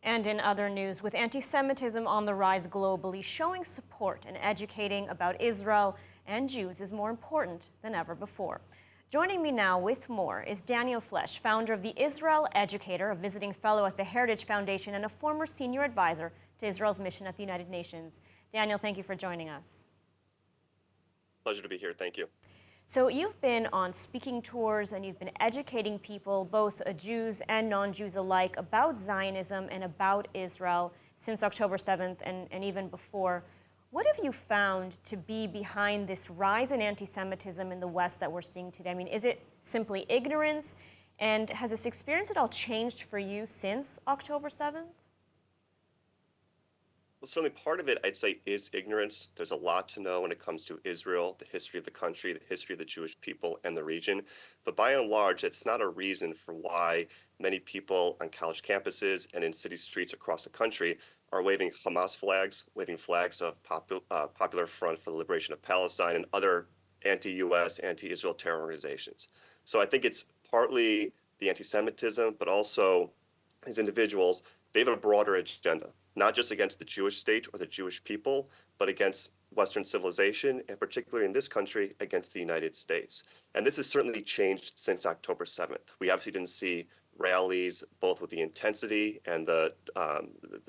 And in other news, with anti-Semitism on the rise globally, showing support and educating about Israel and Jews is more important than ever before. Joining me now with more is Daniel Flesch, founder of the Israel Educator, a visiting fellow at the Heritage Foundation and a former senior advisor to Israel's mission at the United Nations. Daniel, thank you for joining us. Pleasure to be here. Thank you. So you've been on speaking tours and you've been educating people, both Jews and non-Jews alike, about Zionism and about Israel since October 7th and even before. What have you found to be behind this rise in anti-Semitism in the West that we're seeing today? I mean, is it simply ignorance? And has this experience at all changed for you since October 7th? Well, certainly part of it, I'd say, is ignorance. There's a lot to know when it comes to Israel, the history of the country, the history of the Jewish people and the region. But by and large, it's not a reason for why many people on college campuses and in city streets across the country are waving Hamas flags, waving flags of Popular Front for the Liberation of Palestine and other anti-US, anti-Israel terror organizations. So I think it's partly the anti-Semitism, but also these individuals, they have a broader agenda, not just against the Jewish state or the Jewish people, but against Western civilization, and particularly in this country, against the United States. And this has certainly changed since October 7th. We obviously didn't see rallies, both with the intensity and the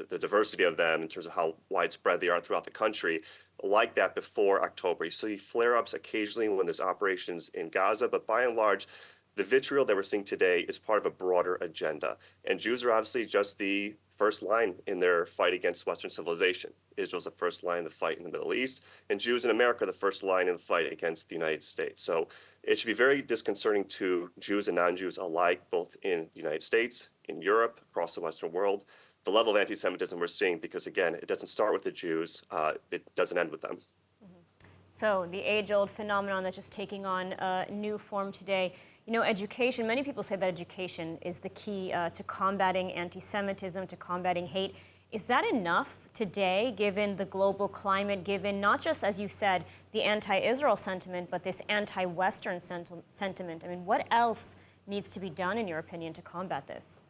diversity of them in terms of how widespread they are throughout the country, like that before October. You see flare-ups occasionally when there's operations in Gaza, but by and large, the vitriol that we're seeing today is part of a broader agenda. And Jews are obviously just the first line in their fight against Western civilization. Israel's the first line in the fight in the Middle East, and Jews in America are the first line in the fight against the United States. So it should be very disconcerting to Jews and non-Jews alike, both in the United States, in Europe, across the Western world, the level of anti-Semitism we're seeing, because again, it doesn't start with the Jews, it doesn't end with them. So the age-old phenomenon that's just taking on a new form today. You know, education, many people say that education is the key to combating anti-Semitism, to combating hate. Is that enough today, given the global climate, given not just, as you said, the anti-Israel sentiment, but this anti-Western sentiment? I mean, what else needs to be done, in your opinion, to combat this?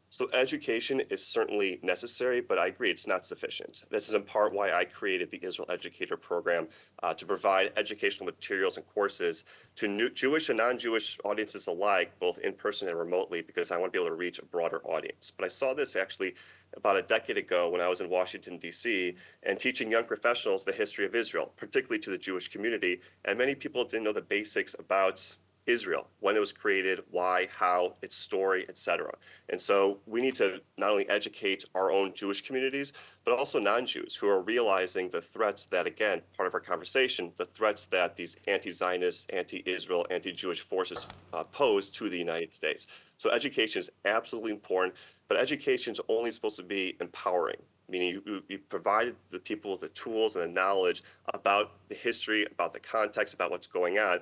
So education is certainly necessary, but I agree it's not sufficient. This is in part why I created the Israel Educator program to provide educational materials and courses to Jewish and non-Jewish audiences alike, both in person and remotely, because I want to be able to reach a broader audience. But I saw this actually about a decade ago when I was in Washington, D.C., and teaching young professionals the history of Israel, particularly to the Jewish community. And many people didn't know the basics about Israel, when it was created, why, how, its story, etc. And so we need to not only educate our own Jewish communities, but also non-Jews who are realizing the threats that, again, part of our conversation, the threats that these anti-Zionist, anti-Israel, anti-Jewish forces pose to the United States. So education is absolutely important, but education is only supposed to be empowering, meaning you provide the people with the tools and the knowledge about the history, about the context, about what's going on,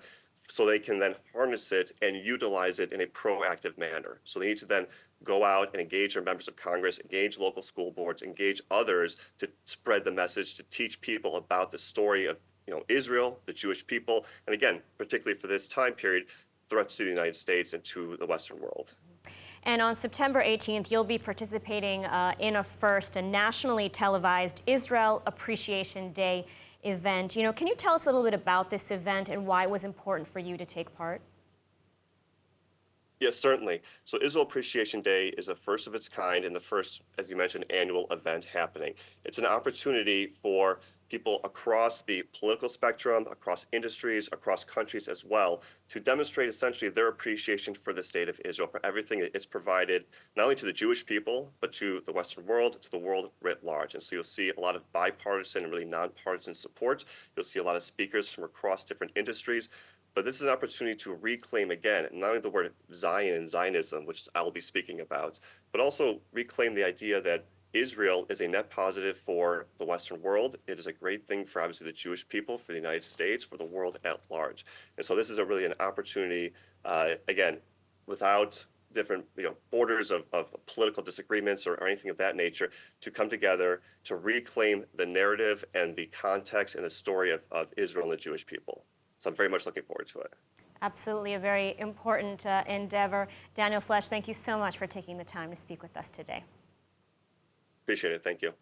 so they can then harness it and utilize it in a proactive manner. So they need to then go out and engage their members of Congress, engage local school boards, engage others to spread the message, to teach people about the story of Israel, the Jewish people, and again, particularly for this time period, threats to the United States and to the Western world. And on September 18th, you'll be participating in a nationally televised Israel Appreciation Day event. You know, can you tell us a little bit about this event and why it was important for you to take part? Yes, certainly. So Israel Appreciation Day is the first of its kind and the first, as you mentioned, annual event happening. It's an opportunity for people across the political spectrum, across industries, across countries as well, to demonstrate essentially their appreciation for the state of Israel, for everything that it's provided, not only to the Jewish people, but to the Western world, to the world writ large. And so you'll see a lot of bipartisan and really nonpartisan support. You'll see a lot of speakers from across different industries. But this is an opportunity to reclaim again, not only the word Zion and Zionism, which I'll be speaking about, but also reclaim the idea that Israel is a net positive for the Western world. It is a great thing for obviously the Jewish people, for the United States, for the world at large. And so this is really an opportunity, again, without different borders of political disagreements or anything of that nature, to come together to reclaim the narrative and the context and the story of Israel and the Jewish people. So I'm very much looking forward to it. Absolutely, a very important endeavor. Daniel Flesch, thank you so much for taking the time to speak with us today. Appreciate it. Thank you.